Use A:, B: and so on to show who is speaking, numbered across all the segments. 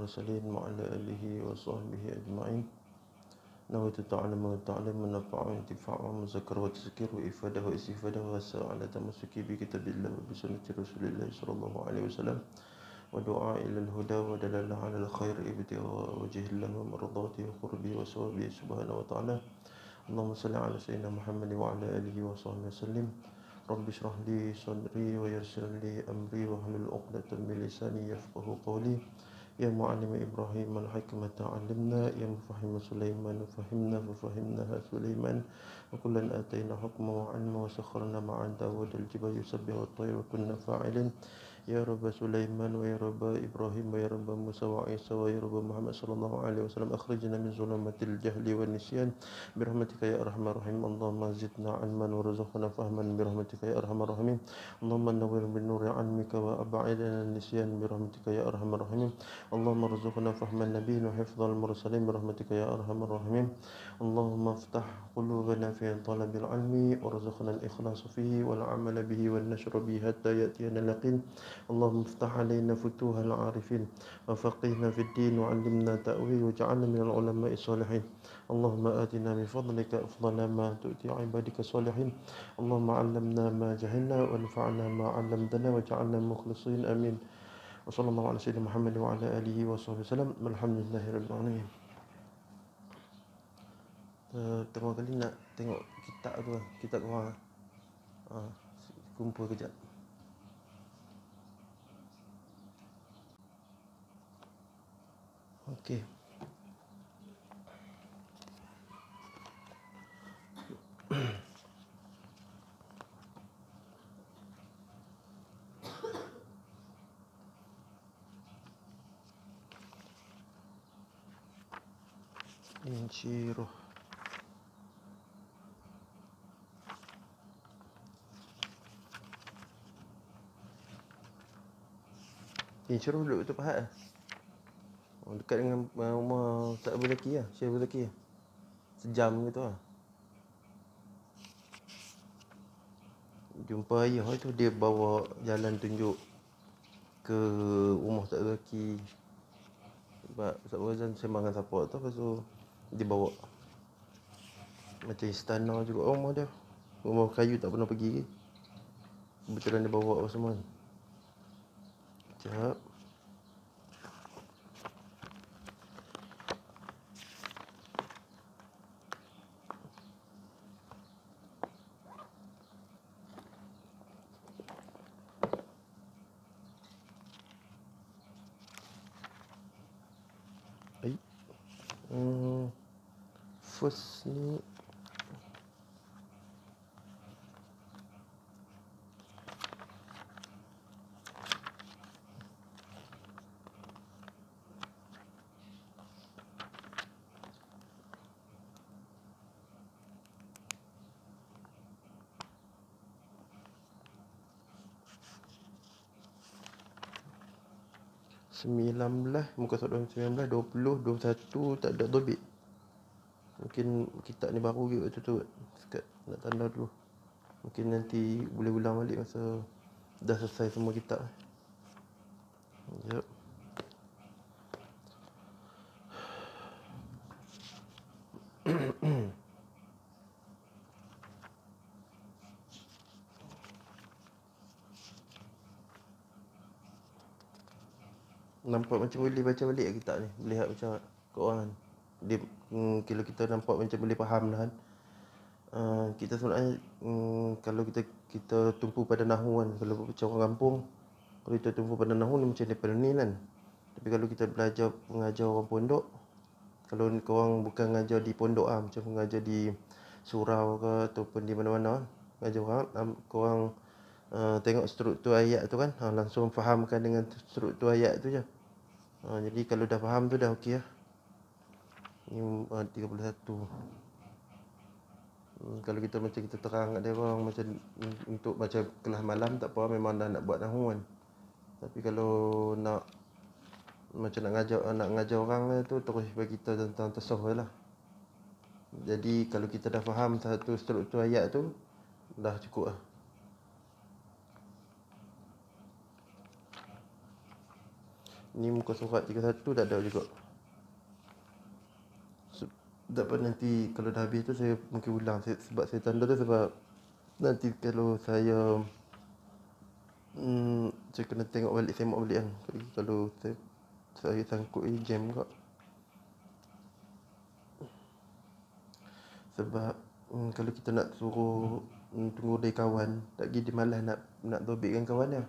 A: المرسلين وعلى آله وصحبه أجمعين. نويت تعلم وتعلم ونفع وانتفاع ومذكر وتذكير وإفادة واستفادة وسعى على تمسك بكتاب الله وبسنة رسول الله صلى الله عليه وسلم ودعاء إلى الهدى ودلالة على الخير ابتغاء وجه الله ومرضاته وقربه وثوابه سبحانه وتعالى. اللهم صل على سيدنا محمد وعلى آله وصحبه وسلم. رب اشرح لي صدري ويسر لي أمري واحلل عقدة من لساني يفقه قولي. يا معلم إبراهيم الحكمة علمنا، يا مفهم سليمان فهمنا ففهمناها سليمان، وكلا آتينا حكما وعلما وسخرنا مع داود الجبال يسبح والطير وكنا فاعلين. يا رب سليمان ويا رب إبراهيم ويا رب موسى وعيسى ويا رب محمد صلى الله عليه وسلم أخرجنا من ظلمات الجهل والنسيان برحمتك يا أرحم الراحمين. اللهم زدنا علما وارزقنا فهما برحمتك يا أرحم الراحمين. اللهم نور بالنور علمك وأبعدنا النسيان برحمتك يا أرحم الراحمين. اللهم ارزقنا فهم النبي وحفظ المرسلين برحمتك يا أرحم الراحمين. اللهم افتح قلوبنا في طلب العلم وارزقنا الإخلاص فيه والعمل به والنشر به حتى يأتينا اليقين. اللهم افتح علينا فتوح العارفين وفقهنا في الدين وعلمنا تأويل واجعلنا من العلماء الصالحين. اللهم آتنا من فضلك أفضل ما تؤتي عبادك الصالحين. اللهم علمنا ما جهلنا وانفعنا ما علمتنا واجعلنا مخلصين آمين. وصلى الله على سيدنا محمد وعلى آله وصحبه وسلم. Alhamdulillah rabbil alamin. Tengok kali nak tengok kitab tu, kitab korang. Kumpul kejap. Okey. Insyirah. Insyirah duduk betul Pahat lah. Dekat dengan rumah Ustaz Abu Zaki lah, Syekh Abu Zaki lah. Sejam gitu lah. Jumpa ayah tu, dia bawa jalan tunjuk ke rumah Ustaz Abu Zaki. Sebab Ustaz Razan sembang dengan siapa tu, lepas tu dia bawa macam istana juga rumah dia. Rumah kayu tak pernah pergi. Kebetulan dia bawa apa semua. Sekejap. First ni muka surat 19, 20, 21 tak ada tobit. Mungkin kitab ni baru juga tu sekat nak tanda dulu. Mungkin nanti boleh ulang balik masa dah selesai semua kitab. Sekejap. Nampak macam boleh baca balik kitab ni. Lihat macam kat orang kan. Dia kalau kita nampak macam boleh faham lah kan. Kita sebenarnya kalau kita tumpu pada nahwu kan, kalau macam orang kampung, kalau kita tumpu pada nahwu ni macam daripada ni kan. Tapi kalau kita belajar mengajar orang pondok, kalau korang bukan mengajar di pondok lah, macam mengajar di surau ke ataupun di mana-mana kan, mengajar orang, korang tengok struktur ayat tu kan, langsung fahamkan dengan struktur ayat tu je. Jadi kalau dah faham tu dah okey lah. Ni 31. Kalau kita macam kita terang kat dia orang macam untuk macam kelas malam tak apa, memang dah nak buat nahwu kan. Tapi kalau nak macam nak ngajar orang tu terus bagi kita tentang tasawuf lah. Jadi kalau kita dah faham satu struktur ayat tu dah cukup lah. Ni muka surat 31 tak ada juga. Dapat nanti kalau dah habis tu saya mungkin ulang. Sebab saya tanda tu sebab nanti kalau saya saya kena tengok balik, semak balik kan. Kalau saya sangkut jam kak. Sebab kalau kita nak suruh tunggu dari kawan, tak pergi dia malas nak dobitkan kawan dia.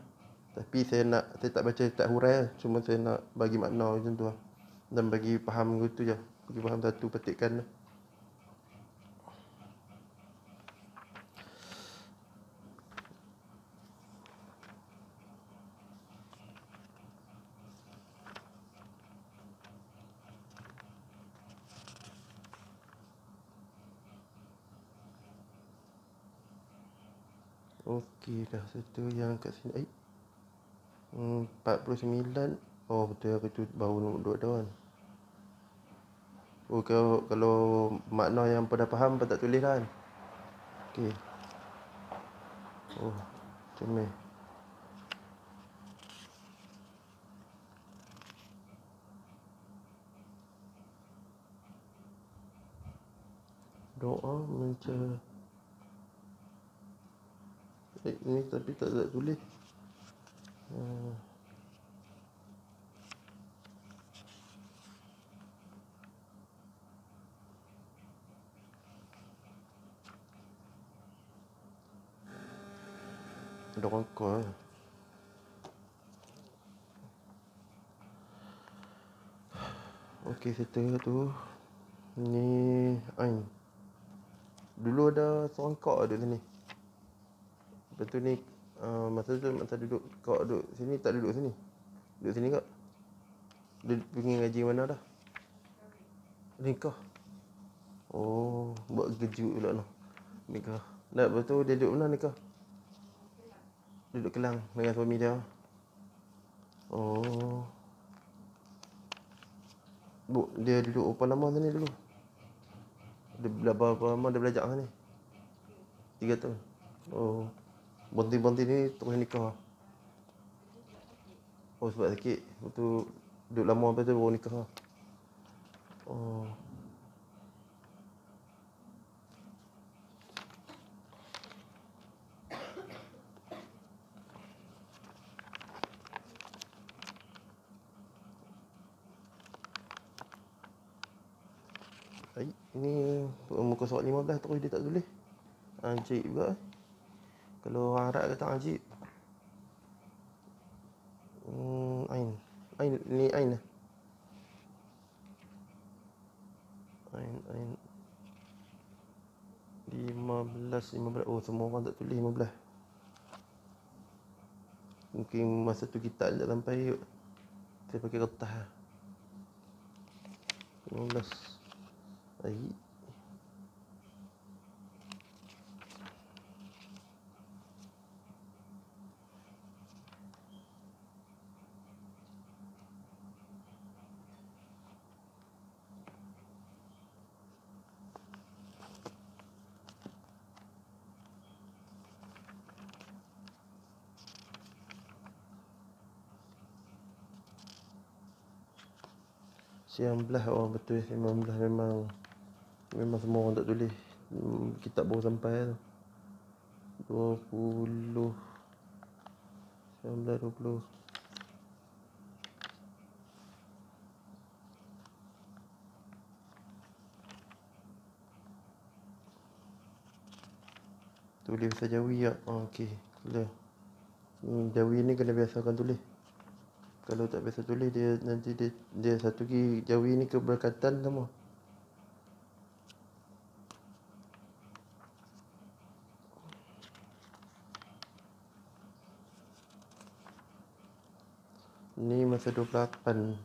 A: Tapi saya tak baca, tak hurai lah. Cuma saya nak bagi makna macam tu lah. Dan bagi faham gitu je. Bagi faham satu petikan lah. Okey dah satu yang kat sini. 49. Oh betul, aku tu baru nombor 2 dah kan. Oh kalau makna yang pada faham pada tak tulis dah kan. Okey. Oh, comel. Doa mencari. Ni tapi tak tulis. Ada orang call. Okey, settle tu. Ni Ain. Dulu ada seorang kak duduk sini. Lepas tu ni masa duduk kak duduk sini, tak duduk sini. Duduk sini kak. Dia pergi ngaji mana dah? Nikah. Oh, buat kejut pula noh. Nikah. Dah betul dia duduk mana nikah? Duduk Kelang dengan suami dia. Oh. Dia duduk berapa lama sini dulu? Dia berapa lama dia belajar sini? 3 tahun. Oh. Berhenti ni terus nikah. Oh sebab sakit. Betul duduk lama lepas tu baru nikah. Oh. Ini muka surat 15 terus dia tak tulis. Ajib juga. Kalau orang Arab kata ajib. Ain. Ni Ain lah. Ain. 15. Oh, semua orang tak tulis 15. Mungkin masa tu kita tak sampai. Saya pakai kertas lah. 15. Baik. Siang belah. Oh betul, 19 memang semua orang tak tulis. Kitab baru sampai tu. 20 19 20. Tulis bahasa Jawi ya. Okey, boleh. Jawi ni kena biasakan tulis. Kalau tak biasa tulis dia nanti dia satu lagi Jawi ni keberkatan sama. Ni masa 28.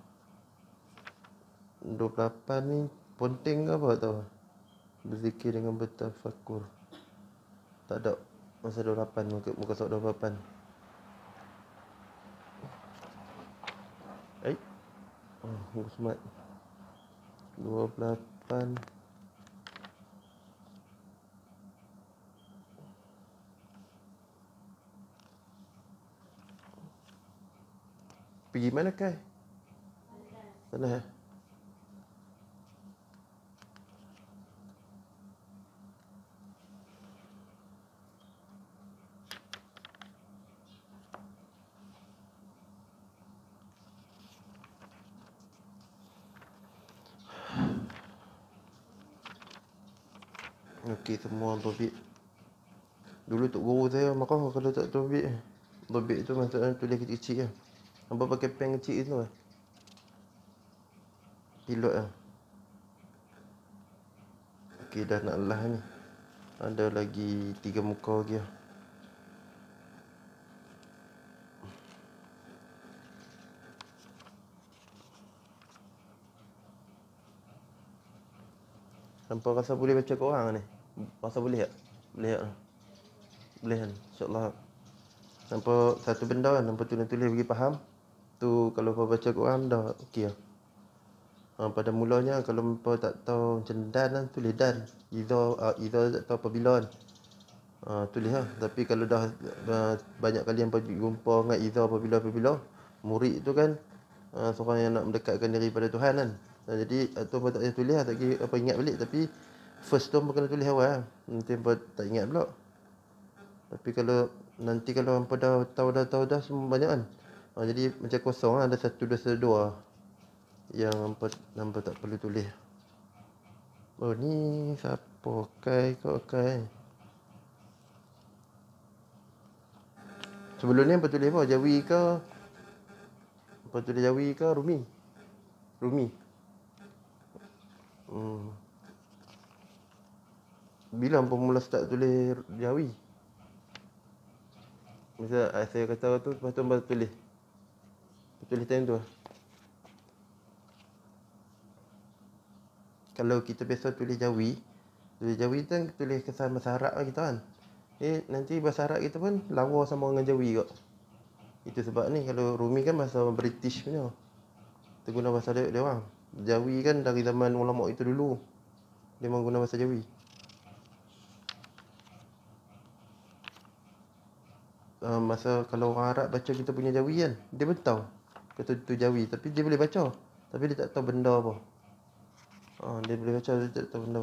A: 28 ni ponteng ke apa tau? Berzikir dengan bertafakur. Tak ada. Masa 28 muka surat 28. Muka surat 28. Pergi mana Kai? Panas. Okey, semua topik. Dulu tok guru saya marah kalau tak topik. Topik tu maksudnya tulis kecil-kecil kan. Hampa pakai pen kecil tu lah. Pilot lah. Okey, dah nak lah ni. Ada lagi 3 muka lagi lah. Hampa rasa boleh baca Quran ni? Rasa boleh tak? Boleh tak? Boleh kan? InsyaAllah. Nampak satu benda kan, nampak tulis bagi faham. Tu kalau kau baca Quran dah okey lah. Pada mulanya kalau hampa tak tahu macam dan kan, tulis dan. Idza tak tahu apabila kan. Tulis lah. Tapi kalau dah banyak kali hampa jumpa dengan idza apabila, murid tu kan seorang yang nak mendekatkan diri pada Tuhan kan. Jadi tu hampa tak payah tulis lah, tak kira apa ingat balik. Tapi first tu hampa kena tulis awal lah. Nanti hampa tak ingat pula. Tapi kalau nanti kalau hampa dah tahu dah semua banyak kan. Jadi macam kosong lah, ada 1, 2, 2 yang hampa tak perlu tulis. Oh ni siapa? Kai. Sebelum ni hampa tulis apa? Jawi ke? Hampa tulis Jawi ke Rumi? Rumi. Bila hampa mula start tulis Jawi? Misal saya kata tu, lepas tu hampa tulis. Tulis time tu lah. Kalau kita biasa tulis Jawi kan tulis kesan bahasa Arab lah kita kan. Nanti bahasa Arab kita pun lawa sama dengan Jawi kot. Itu sebab ni kalau Rumi kan bahasa British punya. Kita guna bahasa dia orang. Jawi kan dari zaman ulama itu dulu. Dia memang guna bahasa Jawi. Masa kalau orang Arab baca kita punya Jawi kan, dia pun tahu kata tu Jawi, tapi dia boleh baca. Tapi dia tak tahu benda apa. Dia boleh baca, dia tak tahu benda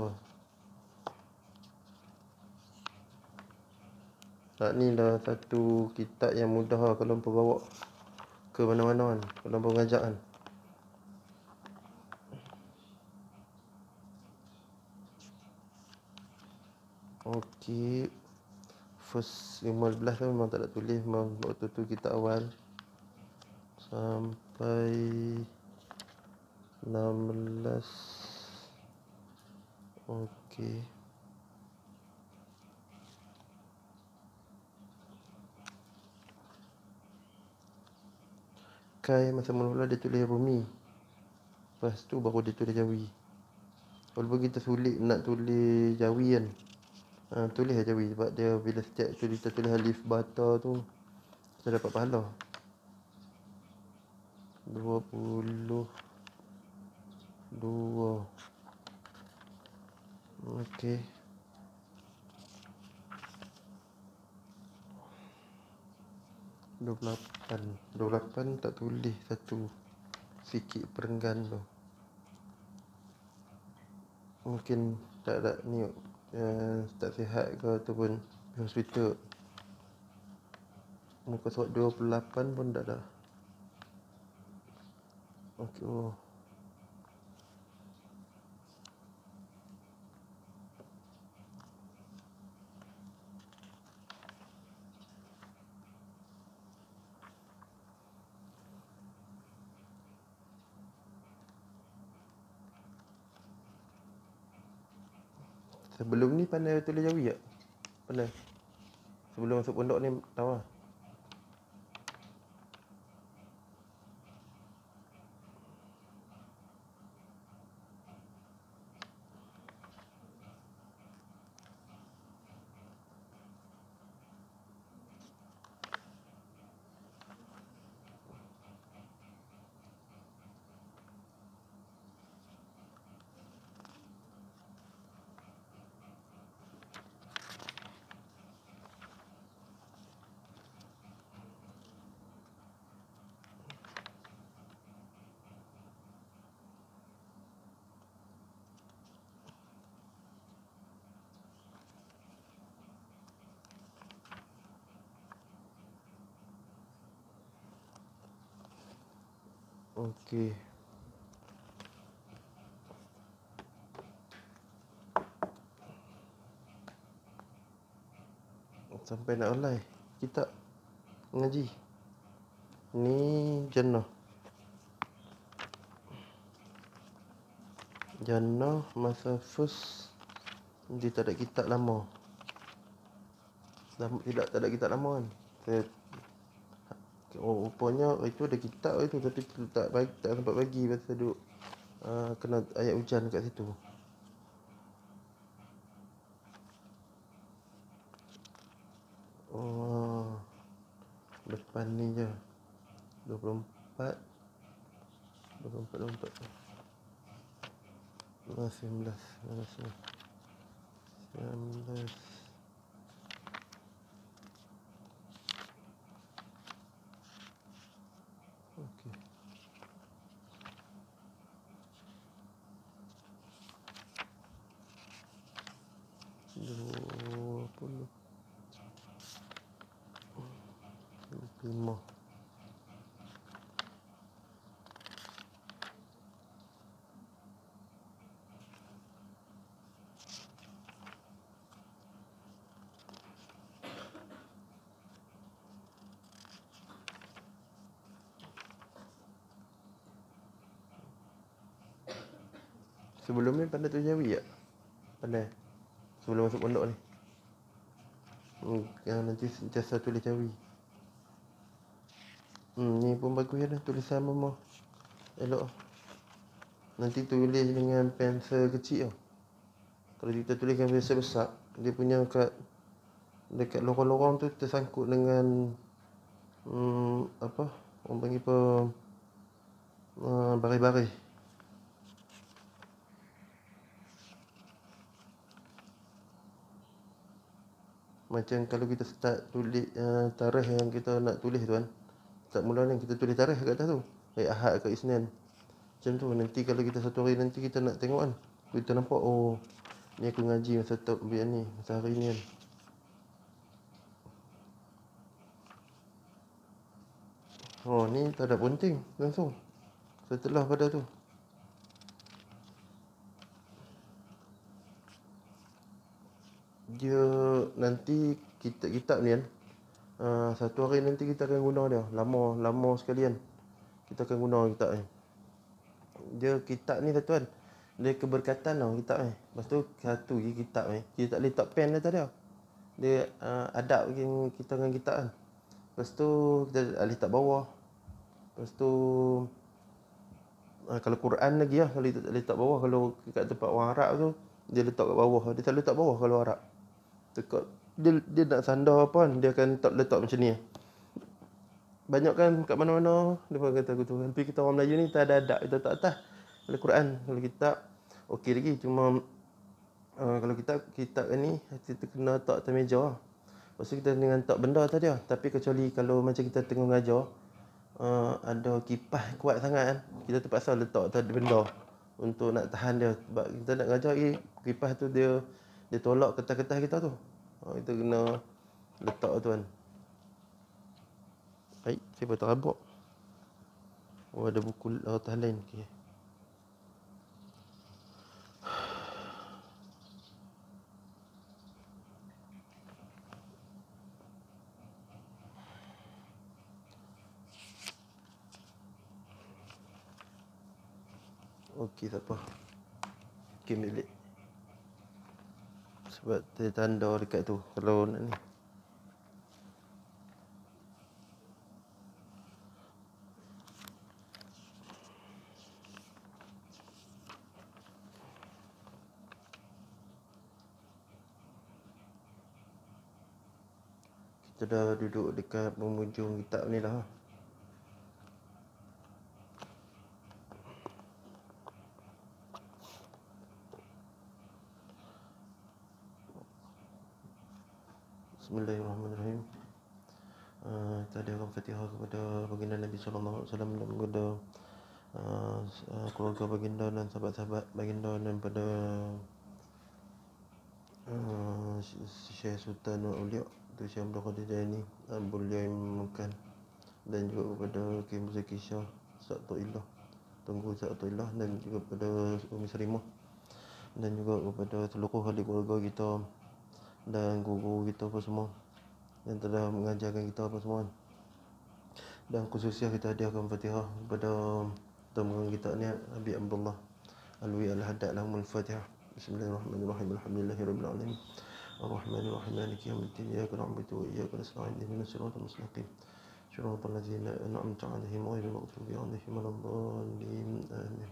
A: apa. Ni dah satu kitab yang mudah lah kalau hampa bawa ke mana-mana kan, kalau hampa mengajak kan. Okey. First 15 tu memang tak nak tulis, memang waktu tu kitab awal. Sampai 16. Okey. Kai masa mula-mula dia tulis Rumi. Lepas tu baru dia tulis Jawi. Walaupun kita sulit nak tulis Jawi kan. Tulis lah Jawi sebab dia bila setiap kita tulis alif bata tu kita dapat pahala. 22. Okey. 28 tak tulis satu sikit perenggan tu. Mungkin tak ada ni tak sihat ke ataupun hospital. Muka surat 28 pun tak ada. Okey. Sebelum ni pandai tulis Jawi tak? Pandai. Sebelum masuk pondok ni tahu lah. Okey. Sampai nak online kita ngaji. Ni jannah. Jannah masa first dia tak ada kitab lama. Tak ada kitab lama kan. Rupanya itu ada kitab itu tapi tak sempat bagi pasal duk kena ayat hujan kat situ. Oh, depan ni je 24 19 okey. 20 25. Sebelum ni pandai tulis Jawi tak? Pandai. Sebelum masuk pondok ni. Yang nanti sentiasa tulis Jawi. Ni pun bagus je dah tulisan mama. Elok. Nanti tulis dengan pensel kecil tau. Kalau kita tulis dengan pensel besar, dia punya dekat lorong-lorong tu tersangkut dengan apa? Orang panggil apa? Baris-baris. Macam kalau kita start tulis tarikh yang kita nak tulis tu kan. Start mula ni kita tulis tarikh kat atas tu. Hari Ahad ke Isnin. Macam tu nanti kalau kita satu hari nanti kita nak tengok kan. Kita nampak oh ni aku ngaji masa ni masa hari ni kan. Oh ni tak ada penting langsung. Setelah pada tu. Dia nanti kitab ni kan. Satu hari nanti kita akan guna dia. Lama sekali kan. Kita akan guna kitab ni. Dia kitab ni satu kan. Dia keberkatan tau kitab ni. Lepas tu satu je kitab ni. Kita tak boleh letak pen atas dia. Dia adab kita dengan kitab kan. Lepas tu kita letak bawah. Lepas tu kalau Quran lagi lah. Kalau letak bawah. Kalau kat tempat orang Arab tu dia letak kat bawah. Dia selalu letak bawah kalau Arab. Dia nak sandar apa kan. Dia akan letak macam ni. Banyak kan kat mana-mana dia pun kata aku tu. Tapi kita orang Melayu ni tak ada adab. Kita tak atas. Kalau Quran, kalau kitab okey lagi. Cuma kalau kitab ni kita kena letak atas meja lah. Lepas tu kita dengan letak benda tadi lah. Tapi kecuali kalau macam kita tengah mengajar ada kipas kuat sangat kan. Kita terpaksa letak atas benda untuk nak tahan dia. Sebab kita nak mengajar kipas tu dia tolak kertas-kertas kita tu. Kita kena letak tu kan. Baik, saya buat terabak. Oh ada buku atas lain. Okey. Okey tak apa. Okey milik. Sebab dia tanda dekat tu kalau nak ni. Kita dah duduk dekat penghujung kitab ni lah. Bismillahirrahmanirrahim. Tadi orang Fatihah kepada baginda Nabi sallallahu alaihi wasallam dan kepada keluarga baginda dan sahabat-sahabat baginda dan pada Syekh Sultan Aulia tu Syekh Abdul Qadir Jailani, beliau yang memukan dan juga kepada Kim Zaki Shah, Ustaz Toilah Tuanku Ustaz Atullah, dan juga kepada Umi Sarimah, dan juga kepada seluruh ahli keluarga kita dan guru kita apa semua yang telah mengajarkan kita apa semua. Dan khususnya kita hadiahkan Fatihah kepada teman kita ni, Abi Abdullah Alwi Al-Haddad lahumul Fatihah. Bismillahirrahmanirrahim. Alhamdulillahirabbil alamin. Ar-Rahmanir-Rahim. Maliki yaumiddin. Iyyaka na'budu wa iyyaka nasta'in. Ihdinas siratal mustaqim. Shiratal ladzina an'amta 'alaihim ghairil maghdubi 'alaihim waladdallin. Amin.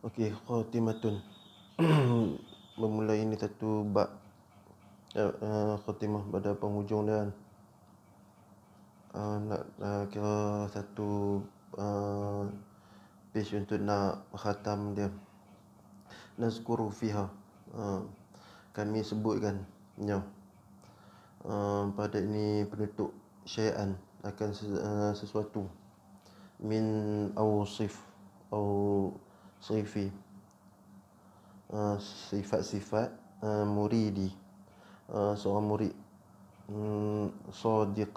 A: Okey, khatimatun. Memulai ini satu bab khatimah pada penghujung dia. Nak kira satu page untuk nak khatam dia. Nazkuru fiha, kami sebutkan pada ini penutup syai'an akan sesuatu min awsif atau sifi, sifat-sifat muridi, seorang murid sadiq,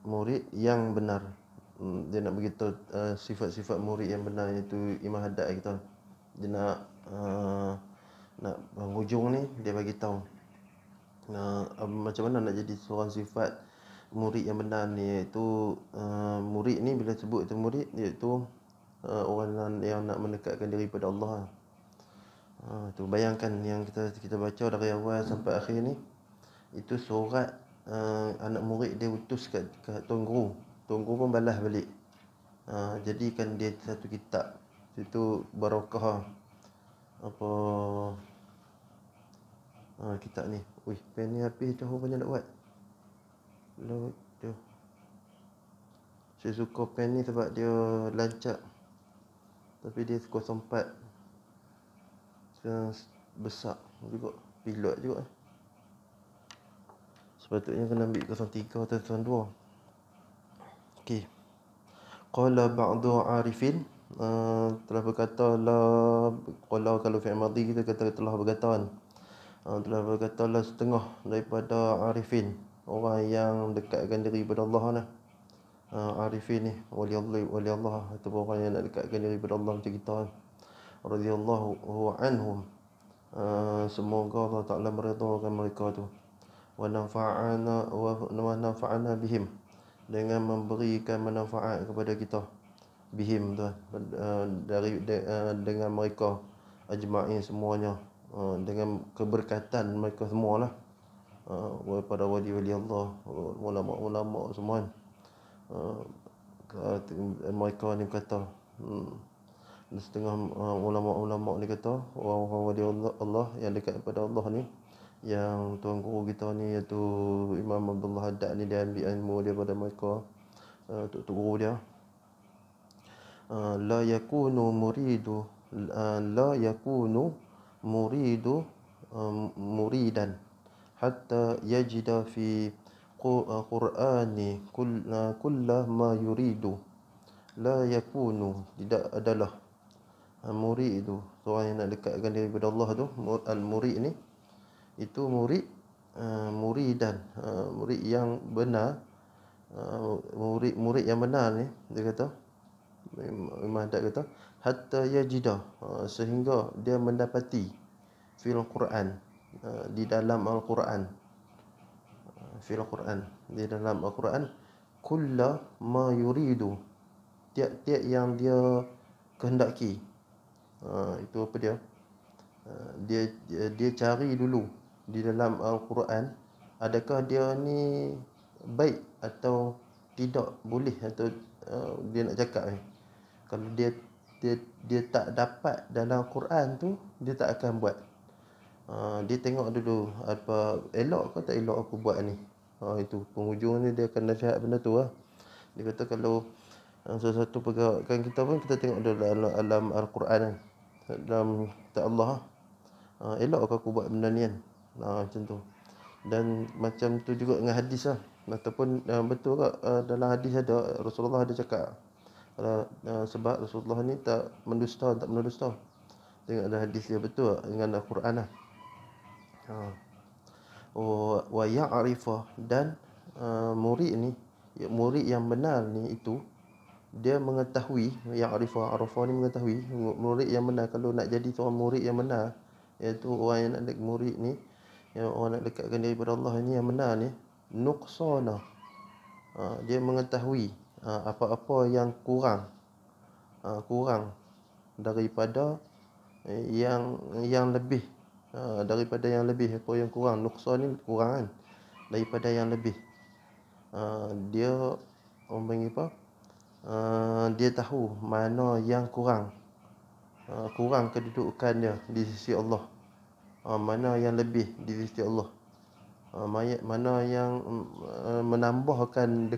A: murid yang benar. Dia nak beritahu sifat-sifat murid yang benar, iaitu Imam Haddad kita. Dia nak hujung ni dia bagi tahu macam mana nak jadi seorang sifat murid yang benar ni, iaitu murid ni bila sebut itu murid, iaitu orang yang nak mendekatkan diri pada Allah. Tu bayangkan yang kita baca dari awal sampai akhir ni, itu surat anak murid dia utus kat tuan guru. Tuan guru pun balas balik. Jadikan dia satu kitab. Itu barakah apa kitab ni. Ui, pen ni habis dah, rupanya nak buat. Load dia. Saya suka pen ni sebab dia lancak. Tapi dia 04 besar juga, pilot juga. Sepatutnya kena ambil 03 atau 02. Okey. Qala ba'du arifin, telah berkata lah, kalau fi'il madhi kita kata telah berkata kan. Telah berkata lah setengah daripada arifin, orang yang dekatkan diri pada Allah lah. Arifin ni wali Allah, atau orang yang nak dekatkan diri pada Allah macam kita kan. Radhiyallahu anhum, semoga Allah Ta'ala meridhakan mereka tu. Wa nafa'ana bihim, dengan memberikan manfaat kepada kita. Bihim tu dengan mereka ajma'in semuanya, dengan keberkatan mereka semualah, pada wali-wali Allah, ulama-ulama semua. Mereka ni kata, setengah ulama-ulama ni kata, orang-orang wali Allah yang dekat kepada Allah ni, yang tuan guru kita ni iaitu Imam Abdullah Haddad ni, dia ambil ilmu daripada mereka, tok guru dia. La yakunu muridu muridan hatta yajida fi Qur'ani kullah ma yuridu. La yakunu, tidak adalah, murid itu seorang yang nak dekatkan diri kepada Allah tu. Al-murid ni, itu murid, muridan, murid yang benar, murid yang benar ni, dia kata, Imam Haddad kata, hatta yajida, sehingga dia mendapati fil Quran, di dalam Al-Quran, fil Quran, di dalam Al-Quran, kulla ma yuridu, tiap-tiap yang dia kehendaki. Itu apa dia? Dia cari dulu di dalam Al-Quran, adakah dia ni baik atau tidak, boleh atau dia nak cakap ni. Kalau dia tak dapat dalam Quran tu, dia tak akan buat. Dia tengok dulu apa elok ke tak elok aku buat ni. Itu penghujung ni dia akan nasihat benda tu lah. Dia kata kalau sesuatu pergerakan kita pun, kita tengok dulu dalam Al-Quran kan, dalam kitab Allah, elok ke aku buat benda ni kan. Macam tu. Dan macam tu juga dengan hadis lah. Ataupun betul tak dalam hadis ada Rasulullah ada cakap sebab Rasulullah ni tak mendusta. Tengok ada hadis dia betul tak dengan Al-Quran lah. Wa ya'rifah, dan murid ni, murid yang benar ni itu dia mengetahui, ya'rifah, arafah ni mengetahui, murid yang benar. Kalau nak jadi seorang murid yang benar, iaitu orang yang nak dekat murid ni, yang orang nak dekatkan diri kepada Allah ni yang benar ni, nuqsana, dia mengetahui apa-apa yang kurang daripada yang lebih, daripada yang lebih. Apa yang kurang, nuqsan ni kurang kan, daripada yang lebih. Dia orang panggil apa, dia tahu mana yang kurang kedudukan dia di sisi Allah, mana yang lebih di sisi Allah, mana yang menambahkan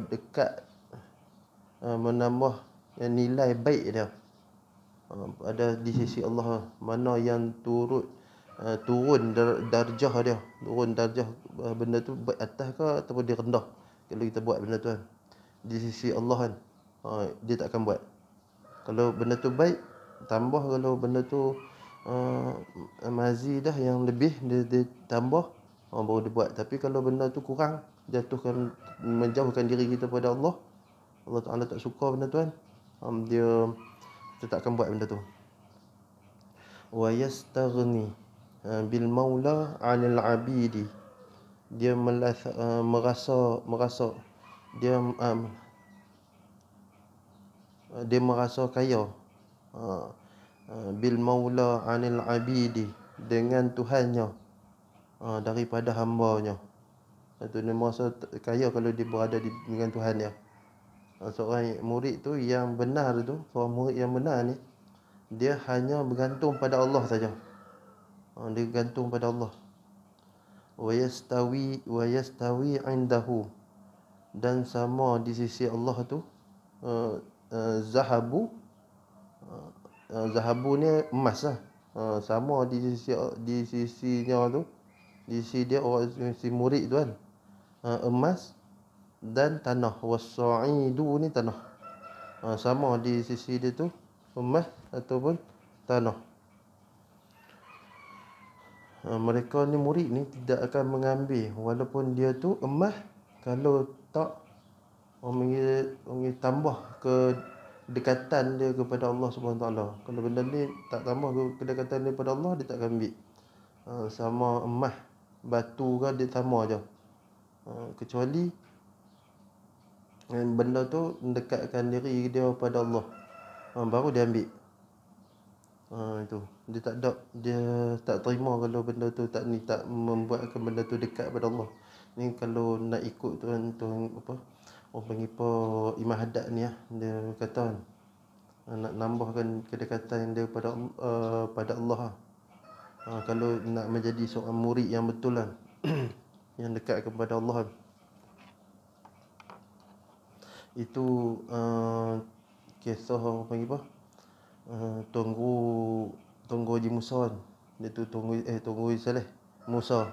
A: dekat, menambah nilai baik dia ada di sisi Allah, mana yang turun darjah dia, benda tu baik atas ke ataupun dia rendah. Kalau kita buat benda tu kan di sisi Allah kan, dia tak akan buat. Kalau benda tu baik, tambah. Kalau benda tu mazidah, yang lebih, dia tambah, baru dia buat. Tapi kalau benda tu kurang, menjauhkan diri kita pada Allah Ta'ala tak suka benda tu kan, kita tak akan buat benda tu. Wa yastaghni bil maula 'anil 'abidi, dia merasa dia merasa kaya, bil maula 'anil 'abidi, dengan Tuhannya daripada hamba-Nya. Itu dia merasa kaya kalau dia berada dengan Tuhan dia. Seorang murid tu yang benar tu, seorang murid yang benar ni, dia hanya bergantung pada Allah saja. Dia bergantung pada Allah. Wa yastawi 'indahu, dan sama di sisi Allah tu, zahabu ni emas lah. Sama di sisinya tu, di sisi dia, orang si murid tu kan, emas dan tanah. Was-sa'idu ni tanah, sama di sisi dia tu, emas ataupun tanah. Mereka ni, murid ni tidak akan mengambil walaupun dia tu emas, kalau tak orang tambah kedekatan dia kepada Allah Subhanahu Taala. Kalau benda ni tak tambah kedekatan dia kepada Allah, dia tak akan ambil. Sama emas, batu kan, dia sama aja. Kecuali benda tu mendekatkan diri dia pada Allah, baru dia ambil. Itu dia tak terima kalau benda tu tak membuatkan benda tu dekat pada Allah. Ni kalau nak ikut tuan apa, orang panggil apa, Imam Haddad ni dia kata nak nambahkan kedekatan dia pada Allah. Kalau nak menjadi seorang murid yang betul lah, yang dekat kepada Allah, itu kisah orang panggil apa, Tunggu Haji Musa kan. Dia tu Tunggu Saleh Musa.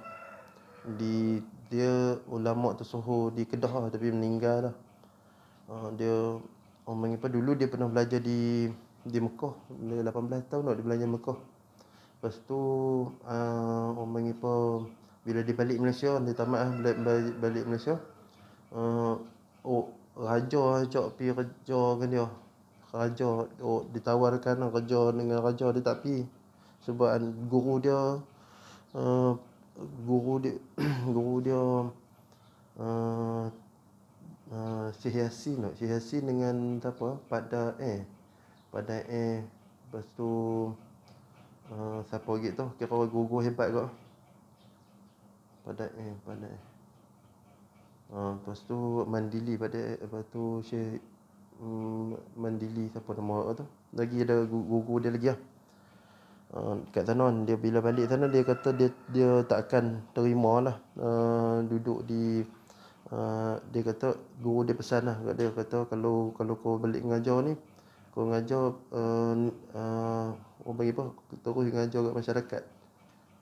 A: Dia ulama tersohor di Kedah lah, tapi meninggal dah. Dia orang panggil apa, dulu dia pernah belajar di Mekah. Dia 18 tahun dia belajar Mekah. Lepas tu orang panggil apa, bila dia balik Malaysia, dia tamat balik Malaysia, raja ajak pergi kerja kan dia. Raja ditawarkan kerja dengan raja, dia tak pergi sebab guru dia guru dia Syekh Yasin dengan apa, pada lepas tu siapa lagi tu, kira guru hebat kot, pada lepas tu Mandili, lepas tu Syekh Mandili, siapa nama tu lagi, ada guru dia lagi lah. Kat sana dia bila balik sana, dia kata dia tak akan terima lah duduk di dia kata, guru dia pesan lah kat dia, kata kalau kau balik mengajar ni, kau mengajar orang bagi apa, terus mengajar kat masyarakat.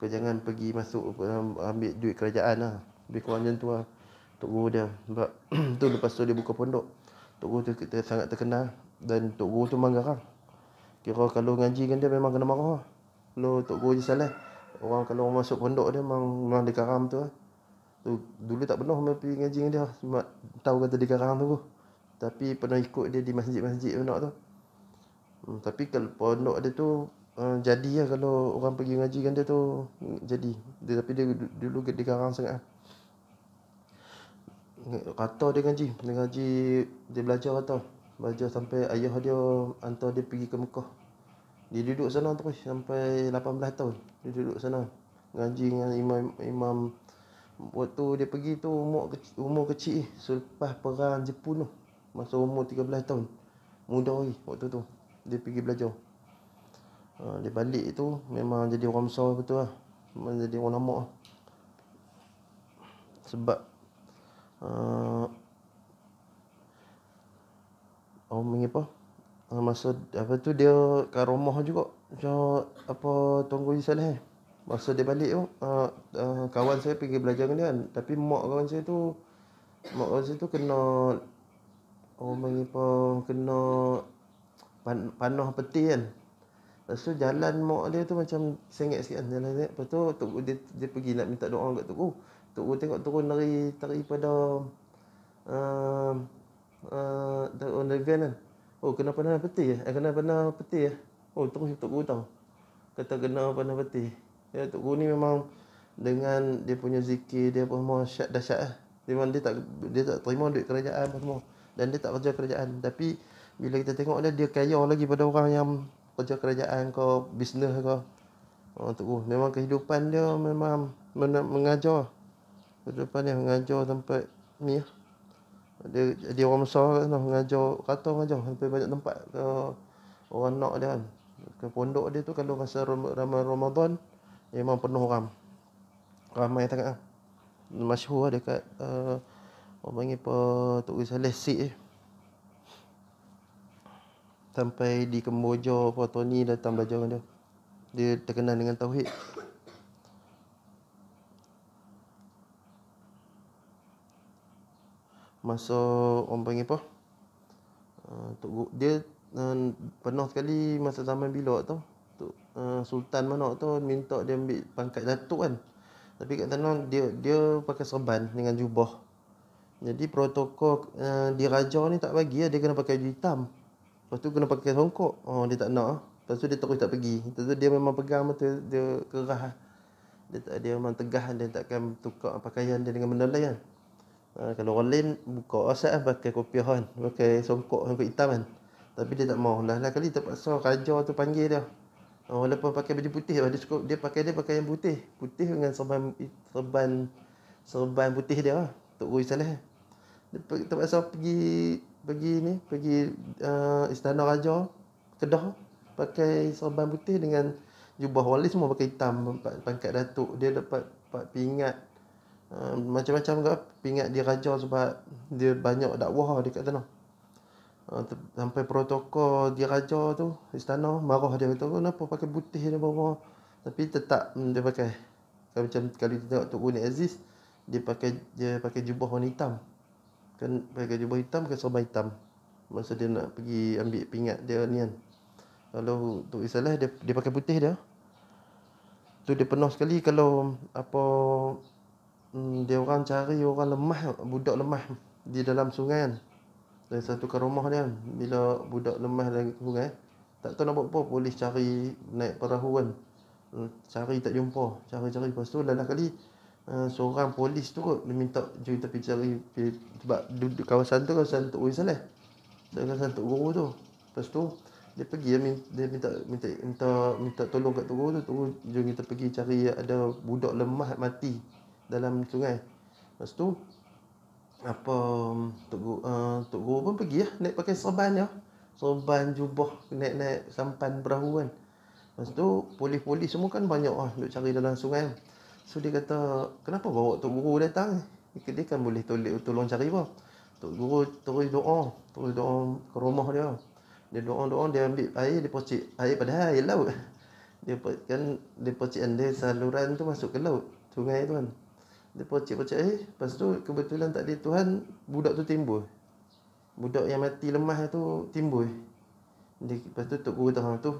A: kau jangan pergi masuk ambil duit kerajaan lah. Lebih kurang macam tu lah Tok Guru dia. Sebab tu lepas tu dia buka pondok. Tok Guru tu kita sangat terkenal. Dan Tok Guru tu memang garang. Kira kalau ngaji kan dia memang kena marah lah. Kalau Tok Guru je salah, orang kalau orang masuk pondok dia memang dia garang tu lah. Tu, dulu tak pernah pergi ngaji dengan dia. Cuma tahu kata dia garang tu. Tapi pernah ikut dia di masjid-masjid pondok tu. Tapi kalau pondok dia tu jadi lah kalau orang pergi ngaji kan dia tu jadi. Tapi dia dulu dia garang sangat lah. Kata dia ngaji dia belajar kata. Belajar sampai ayah dia hantar dia pergi ke Mekah. Dia duduk sana terus sampai 18 tahun. Dia duduk sana ngaji dengan imam. Waktu dia pergi tu umur kecil selepas perang Jepun tu. Masa umur 13 tahun. Muda lagi waktu tu. Dia pergi belajar. Dia balik tu memang jadi orang besar betul lah. Memang jadi orang lama lah. Sebab orang mengapa? Masa apa tu dia kat rumah juga. Macam apa Tuan Guru Saleh. Masa dia balik tu kawan saya pergi belajar dengan dia kan. Tapi mak kawan saya tu kena orang mengapa kena panah peti kan. Lepas tu jalan mak dia tu macam sengit sikit kan. Jalan dia. Lepas tu dia pergi nak minta doa kat Tok Guru. Tok Guru tengok turun tari pada dari van kan. Oh, kena panah peti kena panah peti Oh, terus Tok Guru tahu. Kata kena panah peti. Ya, Tok Guru ni memang dengan dia punya zikir dia pun semua dahsyat lah. Memang dia tak terima duit kerajaan apa semua. Dan dia tak kerja kerajaan. Tapi bila kita tengok dia kaya lagi pada orang yang kerja kerajaan ke bisnes ke. Tok Guru memang kehidupan dia memang mengajar. Kehidupan dia mengajar sampai ni lah. Dia orang besar kan, mengajar sampai banyak tempat ke orang nak dia kan. Ke pondok dia tu kalau masa Ramadan memang penuh orang. Ramai sangat lah. Masyhur lah dekat orang panggil apa Tok Guru Saleh Sik sampai di Kemboja apa Tony datang belajar dengan dia. Dia terkenal dengan tauhid. Masa orang panggil apa Tok Guru dia pernah sekali masa zaman Bilok tu Sultan mana tu minta dia ambil pangkat datuk kan. Tapi kat sana dia pakai serban dengan jubah. Jadi protokol diraja ni tak bagi dia kena pakai baju hitam. Lepas tu kena pakai songkok. Dia tak nak. Lepas tu dia terus tak pergi. Lepas tu dia memang pegang betul, dia kerah. Dia memang tegas, dia takkan tukar pakaian dia dengan benda lain kan. Kalau orang lain buka asal pakai kopiah kan, pakai songkok hitam kan. Tapi dia tak mau. Lah kali terpaksa raja tu panggil dia. Walaupun pakai baju putih, dia pakai yang putih dengan serban putih dia lah. Tok Guru Saleh. Dia terpaksa pergi istana raja Kedah pakai serban putih dengan jubah wali semua pakai hitam, pangkat datuk. Dia dapat pingat macam-macam ke pingat dia raja sebab dia banyak dakwah dekat sana. Sampai protokol dia raja tu istana marah dia kata kenapa pakai putih dia bawa. Tapi tetap dia pakai. Macam kali kita tengok Tok Guru Aziz dia pakai jubah warna hitam. Kan pakai jubah hitam ke serban hitam. Masa dia nak pergi ambil pingat dia ni kan. Kalau Tok Isalah dia pakai putih dia. Tu dia pernah sekali kalau apa dia orang cari orang lemah, budak lemah di dalam sungai kan. Dari satu ke rumah dia kan. Bila budak lemah dalam sungai, tak tahu nak buat apa, polis cari naik perahu kan. Cari tak jumpa, cari. Lepas tu lain kali seorang polis tu kot dia minta kita pergi cari sebab duduk kawasan tu kawasan Tok Guru Saleh. Kawasan Tok Guru tu. Lepas tu dia pergi dia minta tolong kat Tok Guru tu. Tok Guru jom kita pergi cari ada budak lemah mati dalam sungai. Lepas tu apa Tok Guru pun pergi lah naik pakai serban dia. Serban jubah naik sampan perahu kan. Lepas tu polis-polis semua kan banyak lah duk cari dalam sungai. So dia kata kenapa bawa Tok Guru datang? Dia kan boleh tolong cari apa. Tok Guru terus doa ke rumah dia. Dia doa dia ambil air, dia pocik air padahal air laut. Dia kan deposit dia saluran tu masuk ke laut, sungai tu kan. Dia pocik-pocik air, lepas tu kebetulan tak ada Tuhan, budak tu timbul. Budak yang mati lemah tu timbul. Lepas tu Tok Guru tahu tu,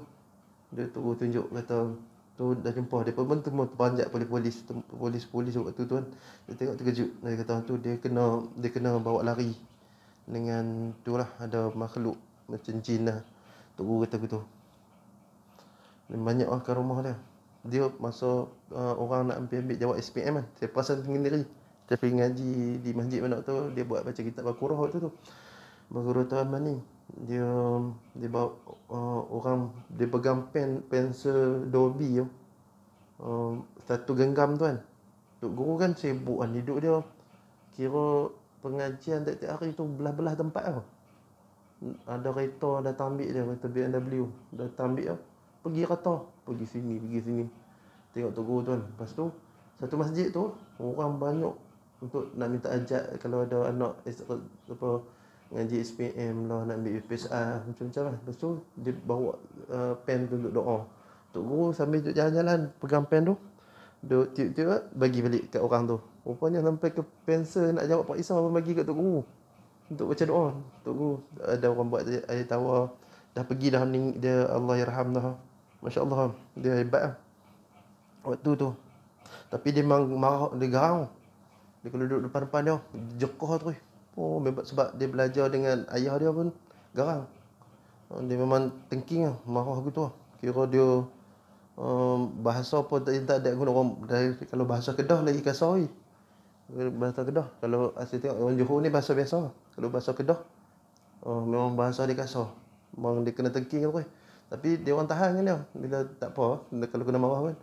A: dia Tok Guru tunjuk kata tu dah jumpa. Dia pun terpanjat polis waktu tu kan. Dia tengok terkejut. Dia kata tu dia kena bawa lari. Dengan tu lah ada makhluk macam jin lah. Tok Guru kata begitu. Dan banyak lah kat rumah dia. Dia masa orang nak ambil jawab SPM kan, saya perasan sendiri. Tapi ngaji di masjid mana tu, dia buat baca kitab Al-Qur'an waktu tu. Baru tahun mana ni dia bawa orang, dia pegang pensel Dolby tu, satu genggam tu kan. Tok Guru kan sibuk kan hidup dia, kira pengajian tiap-tiap hari tu belah-belah tempat tau. Ada kereta datang ambil dia, kereta BMW datang ambil dia, pergi kata, pergi sini. Tengok Tok Guru tu kan. Lepas tu satu masjid tu orang banyak untuk nak minta ajak kalau ada anak apa ngaji SPM lah, nak ambil PSA macam-macam lah. Lepas tu dia bawa pen tu untuk doa. Tok Guru sambil duduk jalan-jalan pegang pen tu, duk tiup-tiup bagi balik kat orang tu. Rupanya sampai ke pensel nak jawab Pak Isa pun bagi kat Tok Guru untuk baca doa. Tok Guru ada orang buat air tawar, dah pergi dah ni dia, Allah yarham dah. Masya-Allah, dia hebat lah waktu tu. Tapi dia memang marah, dia garang. Dia kalau duduk depan-depan dia, jekoh terus. Oh, sebab dia belajar dengan ayah dia pun garang. Dia memang thinking lah, marah gitu lah. Kira dia bahasa pun tak ada guna orang. Kalau bahasa Kedah lagi kasar. Bahasa Kedah, kalau asyik tengok orang Johor ni bahasa biasa. Kalau bahasa Kedah, memang bahasa dia kasar. Memang dia kena thinking terus. Tapi dia orang tahan kan dia. Bila tak apa, kalau kena marah kan,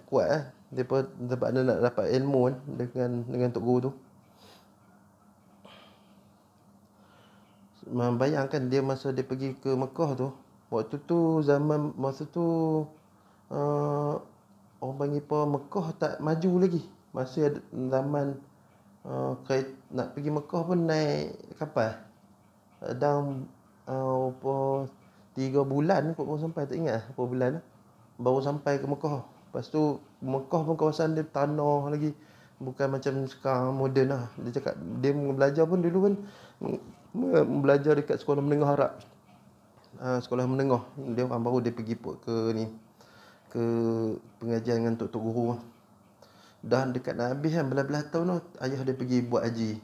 A: kuat lah. Dia pun sebab dia nak dapat ilmu kan dengan Tok Guru tu. Bayangkan dia masa dia pergi ke Mekah tu, waktu tu zaman masa tu orang panggil apa, Mekah tak maju lagi. Masih ada zaman nak pergi Mekah pun naik kapal. Dan apa 3 bulan kot baru sampai, tak ingat berapa bulan baru sampai ke Mekah. Lepas tu Mekah pun kawasan dia tanah lagi, bukan macam sekarang moden lah. Dia cakap dia belajar pun dulu kan belajar dekat sekolah menengah Arab. Sekolah menengah dia orang baru dia pergi ke pengajian dengan Tok Guru. Dah dekat nak habis kan, belah-belah tahun tu ayah dia pergi buat haji.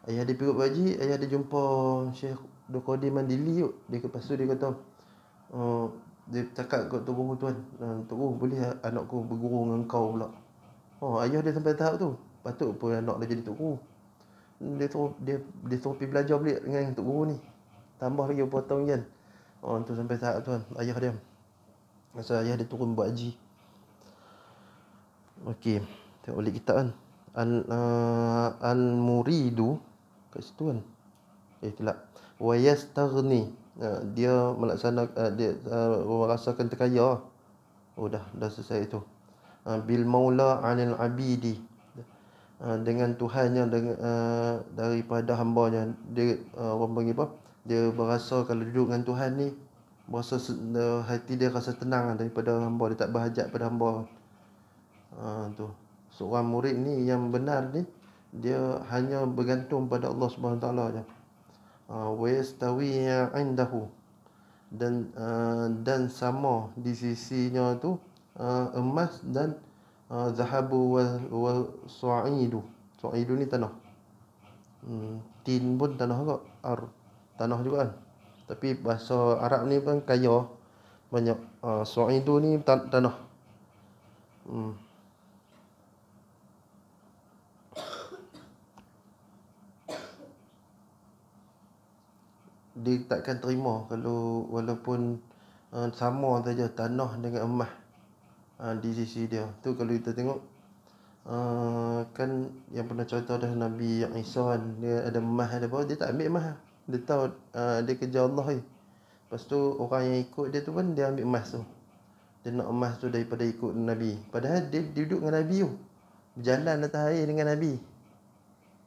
A: Ayah dia jumpa Syekh Dr. Qadir Mandili. Dia lepas tu dia kata dia cakap kat Tok Guru tu kan, Tok Guru boleh anakku berguru dengan kau pula. Ayah dia sampai tahap tu. Patut pun anak dia jadi Tok Guru. Dia suruh pergi belajar balik dengan Tok Guru ni. Tambah lagi berapa tahun kan. Tu sampai tahap tu kan, ayah dia. Masa ayah dia turun buat haji. Okey, tengok balik kitab kan. Al-Muridu kat situ kan. Itulah. Wa yastaghni. Dia melaksanakan dia merasakan terkaya. Dah selesai itu. Bil maula 'anil 'abidi. Dengan Tuhannya, daripada hamba-Nya. Dia orang panggil apa? Dia berasa kalau duduk dengan Tuhan ni, berasa hati dia rasa tenang daripada hamba, dia tak berhajat pada hamba. Tu. Seorang murid ni yang benar ni, dia hanya bergantung pada Allah Subhanahu taala je. Wa yastawi 'indahu. Dan sama di sisinya tu emas dan zahabu wal su'idu. Su'idu ni tanah. Tin pun tanah juga, tanah juga kan. Tapi bahasa Arab ni pun kaya, banyak. Su'idu ni tanah. Dia takkan terima kalau walaupun sama saja tanah dengan emas di sisi dia. Tu kalau kita tengok kan yang pernah cerita dah Nabi Isa kan, dia ada emas ada apa, dia tak ambil emas. Dia tahu dia kerja Allah ni. Lepas tu orang yang ikut dia tu pun dia ambil emas tu. Dia nak emas tu daripada ikut Nabi. Padahal dia duduk dengan Nabi tu, berjalan atas air dengan Nabi.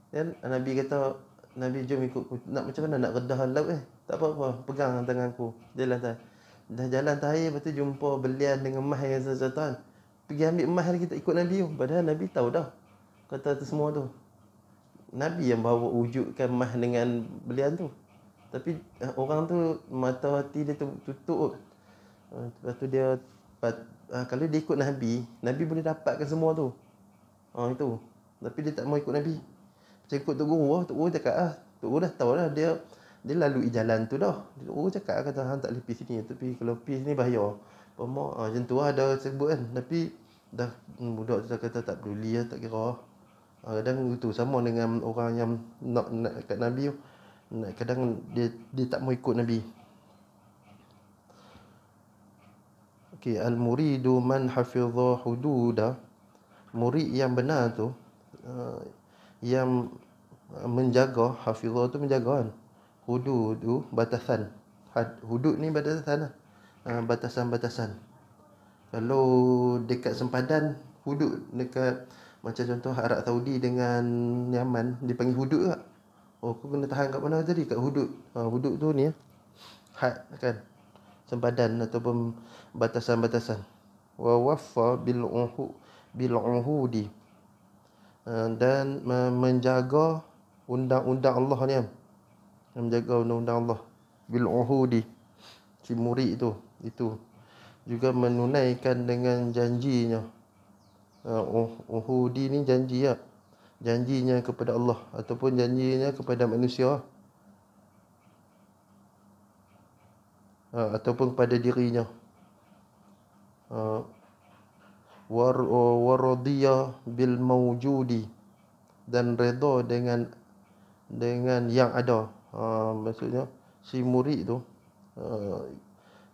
A: Dan Nabi kata, Nabi jom ikut aku. Nak macam mana nak redah laut Tak apa-apa, pegang tangan aku. Jalan atas. dah jalan atas air, lepas tu jumpa belian dengan emas yang setan. Pergi ambil emas lagi, tak ikut Nabi tu. Padahal Nabi tahu dah kata tu semua tu. Nabi yang bawa wujudkan emas dengan belian tu. Tapi orang tu mata hati dia tutup. Lepas tu dia kalau dia ikut Nabi, Nabi boleh dapatkan semua tu. Itu. Tapi dia tak mau ikut Nabi. Macam ikut Tok Guru, Tok Guru cakap Tok Guru dah tahu dah dia lalui jalan tu dah. Tok Guru cakap kata hang tak boleh pergi sini, tapi kalau pergi sini bahaya. Macam tu ada sebut kan. Tapi dah budak tu kata tak peduli lah, tak kira. Kadang itu sama dengan orang yang nak kat Nabi tu. Kadang dia tak mau ikut Nabi. Okey, al-muridu man hafidha hududa. Murid yang benar tu yang menjaga, hafizah tu menjaga kan. Hudud tu batasan. Hudud ni batasan lah. Batasan-batasan. Kalau dekat sempadan, hudud dekat macam contoh Arab Saudi dengan Yaman, dipanggil hudud tak? Kau kena tahan kat mana tadi? Kat hudud. Hudud tu ni had kan. Sempadan ataupun batasan-batasan. Wa waffa bil uhudi. Dan menjaga undang-undang Allah ni, menjaga undang-undang Allah bil uhudi, si murid itu juga menunaikan dengan janjinya. Uhudi ni janji ya, janjinya kepada Allah ataupun janjinya kepada manusia, ataupun kepada dirinya. Waradiya bil mawjudi, dan redha dengan yang ada. Maksudnya si murid tu,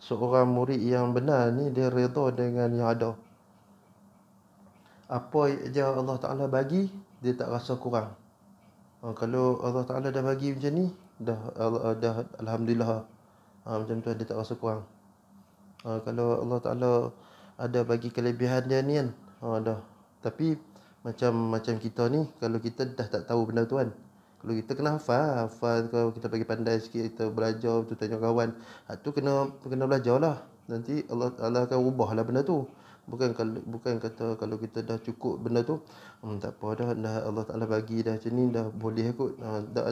A: seorang murid yang benar ni dia redha dengan yang ada. Apa aja Allah Ta'ala bagi, dia tak rasa kurang. Kalau Allah Ta'ala dah bagi macam ni, dah alhamdulillah. Macam tu dia tak rasa kurang. Kalau Allah Ta'ala ada bagi kelebihan dia ni kan, dah. Tapi macam kita ni, kalau kita dah tak tahu benda tu kan, kalau kita kena hafal, kalau kita bagi pandai sikit, kita belajar, tu tanya kawan, tu kena belajar lah. Nanti Allah Ta'ala akan ubah lah benda tu. Bukan kata kalau kita dah cukup benda tu, tak apa dah Allah Ta'ala bagi dah macam ni, dah boleh kot.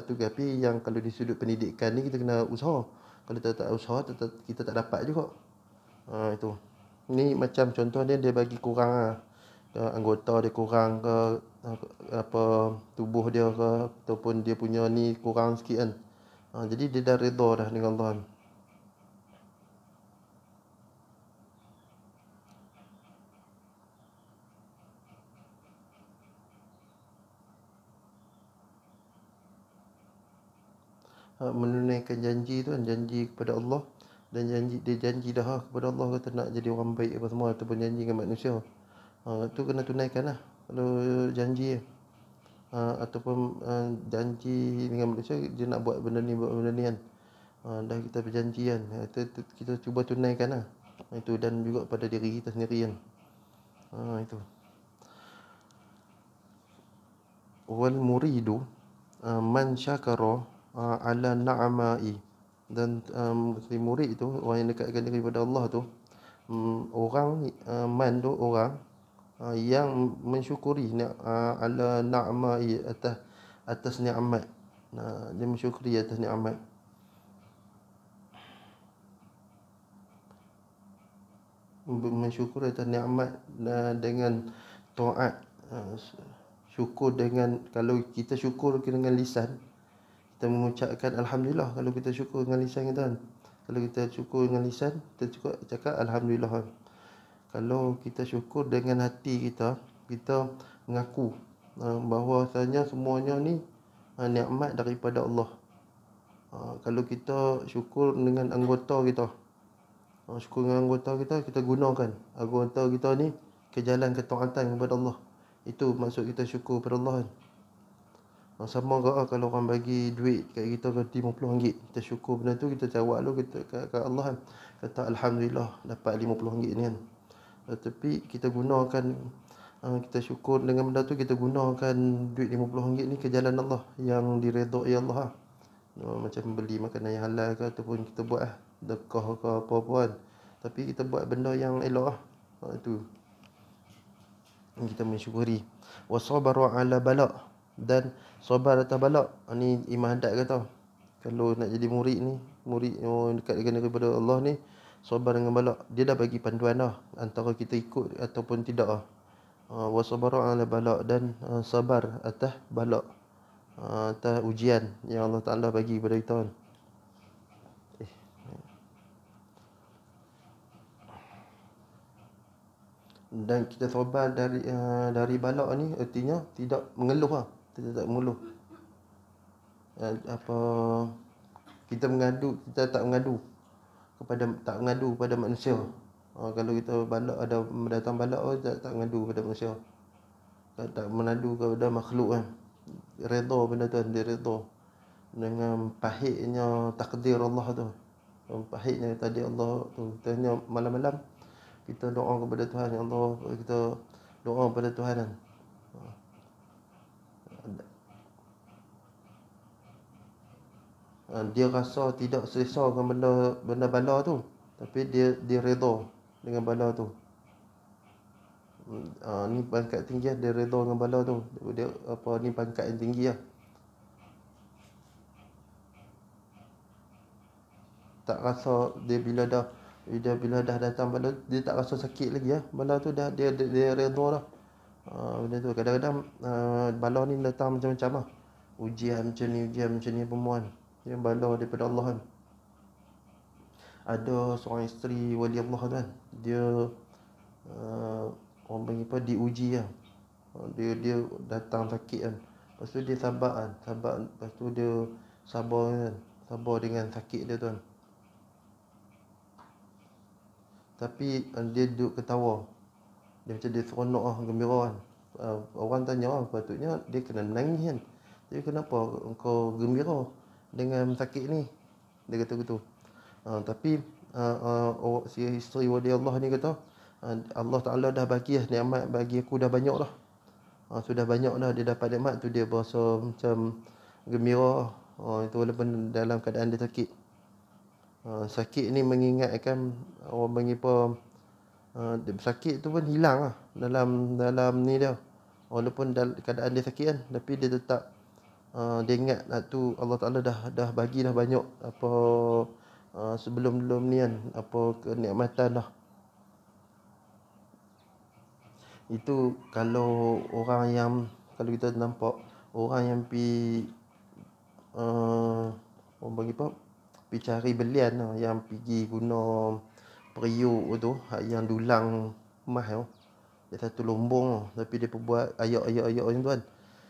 A: Tu. Tapi yang kalau di sudut pendidikan ni, kita kena usaha. Kalau kita tak usaha, kita tak dapat juga. Itu. Ni macam contoh dia bagi kurang anggota dia kurang ke, apa tubuh dia ke, ataupun dia punya ni kurang sikit kan. Jadi dia dah redha dah dengan Allah. Menunaikan janji tu kan, janji kepada Allah, dan janji dah kepada Allah kata nak jadi orang baik apa semua, ataupun janji dengan manusia. Tu kena tunaikan lah kalau janji. Ataupun janji dengan manusia, dia nak buat benda ni kan. Dah kita berjanji kan, kita cuba tunaikan lah. Itu, dan juga pada diri kita sendiri kan. Itu. Wal muridu man syakara ala na'amai. Dan si murid tu, orang yang dekatkan diri kepada Allah tu, orang man tu orang yang mensyukuri ala na'amai, atas nikmat. Dia mensyukuri atas nikmat. Mensyukur atas nikmat dengan taat. Syukur dengan, kalau kita syukur dengan lisan, kita mengucapkan alhamdulillah. Kalau kita syukur dengan lisan kita kan, kalau kita syukur dengan lisan, kita cakap alhamdulillah. Kalau kita syukur dengan hati kita, kita mengaku bahawasanya semuanya ni nikmat daripada Allah. Kalau kita syukur dengan anggota kita, syukur dengan anggota kita gunakan anggota kita ni ke jalan ketaatan kepada Allah. Itu maksud kita syukur kepada Allah kan. Sama juga kalau orang bagi duit kat kita RM50, kita syukur benda tu, kita jawab dulu kita kat Allah kan, kata alhamdulillah dapat RM50 ni kan. Tapi kita gunakan, kita syukur dengan benda tu, kita gunakan duit RM50 ni ke jalan Allah yang diredai Allah. Macam beli makanan yang halal ke, ataupun kita buat sedekah ke apa-apa kan. tapi kita buat benda yang elok lah. Itu kita mensyukuri. Wasabaru ala bala, dan sabar atas bala. Ni Imam Haddad kata, kalau nak jadi murid ni, murid dekat dengan kepada Allah ni, sabar dengan bala. Dia dah bagi panduan dah, antara kita ikut ataupun tidak lah. Wasabaru ala bala, dan sabar atas bala, atas ujian yang Allah Ta'ala bagi kepada kita kan. Dan kita sabar dari bala ni artinya tidak mengeluh lah. Kita tak mengeluh. Kita tak mengadu kepada manusia. Kalau kita ada datang bala, tak mengadu kepada manusia. Tak mengadu kepada makhluk kan. Redha benda tu, dia redha dengan pahitnya takdir Allah tu. Pahitnya takdir Allah tu. Kita hanya malam-malam kita doa kepada Tuhan, ya Allah, kita doa kepada Tuhan kan. Dia rasa tidak selesa dengan benda bala tu, tapi dia redha dengan bala tu. Ni pangkat tinggi, dia redha dengan bala tu. Dia ni pangkat yang tinggi lah. Tak rasa dia bila dah datang bala, dia tak rasa sakit lagi ya. Bala tu dah dia redha dah. Benda tu kadang-kadang bala ni datang macam-macam lah. Ujian macam ni pemuan. Yang bala daripada Allah kan. Ada seorang isteri wali Allah kan. Dia orang panggil apa, diuji lah. Dia datang sakit kan. Lepas tu dia sabar kan. Lepas tu dia sabar kan. Sabar dengan sakit dia tu kan. Tapi dia duduk ketawa. Dia macam dia seronok lah, gembira kan. Orang tanya lah, patutnya dia kena menangis kan. Jadi kenapa kau gembira dengan sakit ni? Dia kata gitu. Tapi si isteri wali Allah ni kata, Allah Ta'ala dah bagi lah nikmat bagi aku dah banyak dah. Sudah banyak dah dia dapat nikmat tu, dia berasa macam gembira. Itu walaupun dalam keadaan dia sakit. Sakit ni mengingatkan orang panggil apa, sakit tu pun hilang lah dalam ni dia. Walaupun dalam keadaan dia sakit kan, tapi dia tetap dia ingat tu Allah Ta'ala dah bagi dah banyak apa sebelum ni kan, apa kenikmatan dah. Itu kalau kita nampak orang yang orang panggil apa, pergi cari belian lah, yang pergi guna periuk tu, yang dulang emas tu. Dia satu lombong tapi dia buat ayak macam tu kan.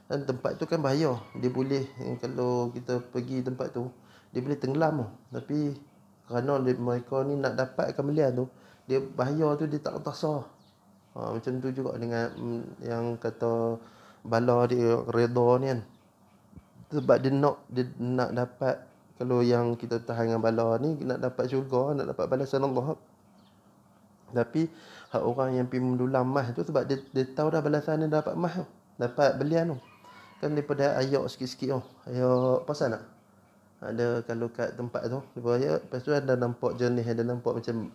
A: Dan tempat tu kan bahaya. Dia boleh, kalau kita pergi tempat tu, dia boleh tenggelam tu. Tapi kerana mereka ni nak dapatkan belian tu, dia bahaya tu dia tak rasa. Macam tu juga dengan yang kata bala dia redha ni kan. Sebab dia nak dapat, kalau yang kita tahan dengan bala ni nak dapat syurga, nak dapat balasan Allah. Tapi hak orang yang pergi mendulang emas tu, sebab dia tahu dah balasan dia dapat emas tu, dapat belian tu. Kan daripada ayak sikit-sikit tu. Ayak pasal tak? Ada kalau kat tempat tu, dia lepas tu ada nampak jernih, ada nampak macam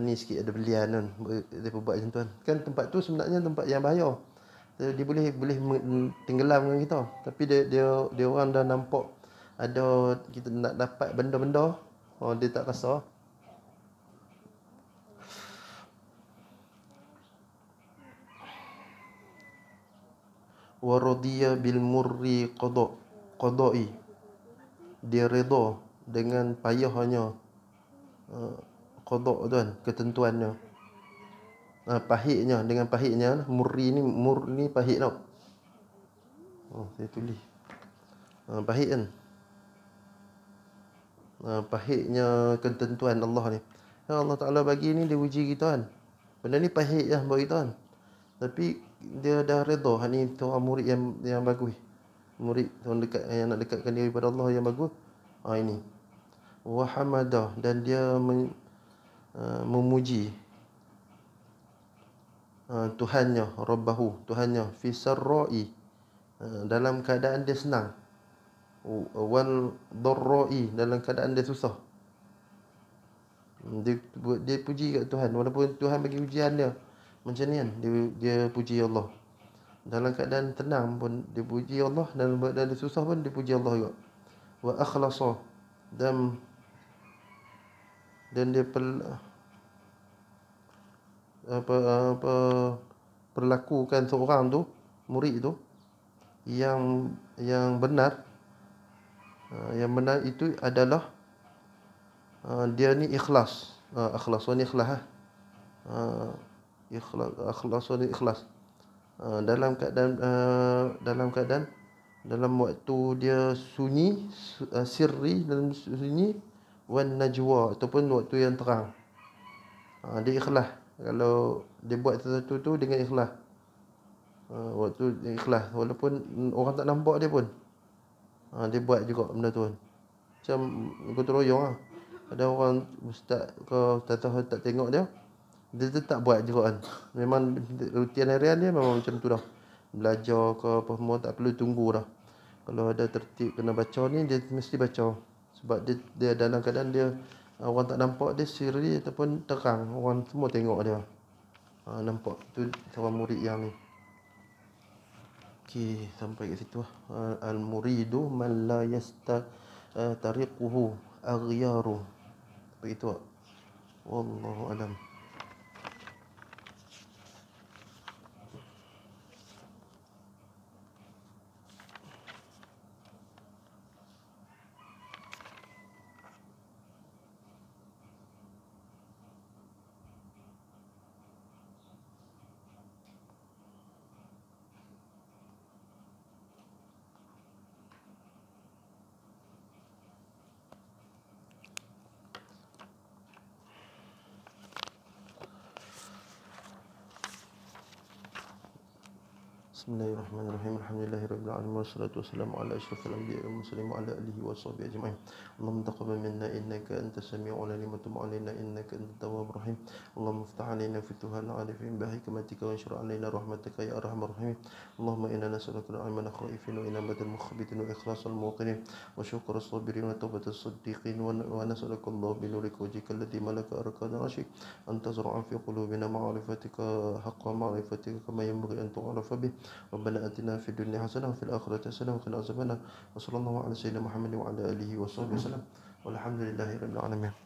A: ni sikit, ada belian kan. Dia buat macam tu kan. Kan tempat tu sebenarnya tempat yang bahaya. Dia boleh tenggelam dengan kita. Tapi dia orang dah nampak ada kita nak dapat benda-benda, dia tak rasa. Wa radiya bil murri qada'i. Dia redha dengan payahnya qada' tu kan, ketentuannya. Pahitnya, dengan pahitnya. Murri ni pahit tau. Saya tulis pahit kan. Pahitnya ketentuan Allah ni. Allah Ta'ala bagi ni, dia uji kita kan. Benda ni pahit lah bagi kita kan. Tapi dia dah redha. Ni seorang murid yang bagus. Murid yang nak dekatkan diri pada Allah yang bagus. Ini. Wa hamadah, dan dia memuji Tuhannya, Rabbahu, Tuhannya, fi sarra'i, dalam keadaan dia senang, wal dharra'i, dalam keadaan dia susah. Dia puji kat Tuhan walaupun Tuhan bagi ujian dia. Macam ni kan, dia puji Allah. Dalam keadaan tenang pun dia puji Allah, dalam keadaan susah pun dia puji Allah juga. Wa akhlasa, dan dia apa perlakukan seorang tu, murid tu yang benar. Yang benar itu adalah dia ni ikhlas. Ikhlas ni ikhlas. Ikhlas ni ikhlas. Dalam keadaan dalam waktu dia sunyi, sirri, dalam sunyi, wan najwa, ataupun waktu yang terang. Dia ikhlas. Kalau dia buat sesuatu tu dengan ikhlas, waktu dia ikhlas, walaupun orang tak nampak dia pun, dia buat juga benda tu kan. Macam gotong royong lah. Ada orang ustaz ke ustazah tak tengok dia tetap buat juga kan. Memang rutin harian dia memang macam tu dah. Belajar ke apa semua tak perlu tunggu dah. Kalau ada tertib kena baca ni, dia mesti baca. Sebab dia dalam keadaan dia, orang tak nampak dia sirri ataupun terang, orang semua tengok dia. Nampak tu seorang murid yang ni. Okey, sampai kat situ lah. Al-muridu man la tariquhu aghyaru. Begitu tak? Wallahu alam. Bismillahirrahmanirrahim. Alhamdulillahirabbil alamin wassalatu wassalamu ala asyrafil anbiya'i wal mursalin wa ala alihi washabbihi ajma'in. Allahumma taqabbal minna innaka antas sami'ul alim wa tub 'alaina innaka antat tawwabur rahim. Allahumma iftah 'alaina futuhal 'arifin bi hikmatika wa anshur 'alaina rahmataka ya arhamar rahimin. Allahumma inna nas'aluka ilman khaifin wa inabatan mukhbitin wa ikhlasan muqinin wa syukra sabirin wa tawbatas siddiqin wa nas'aluka Allah bi nurika wajhika alladhi malaka arqana ashik an tazra'a fi qulubina ma'rifatika haqqa ma'rifatika kama yanbaghi an tu'rafa bih. ربنا آتنا في الدنيا حسنة وفي الآخرة حسنة وقنا عذاب النار وصلى الله على سيدنا محمد وعلى آله وصحبه وسلم والحمد لله رب العالمين.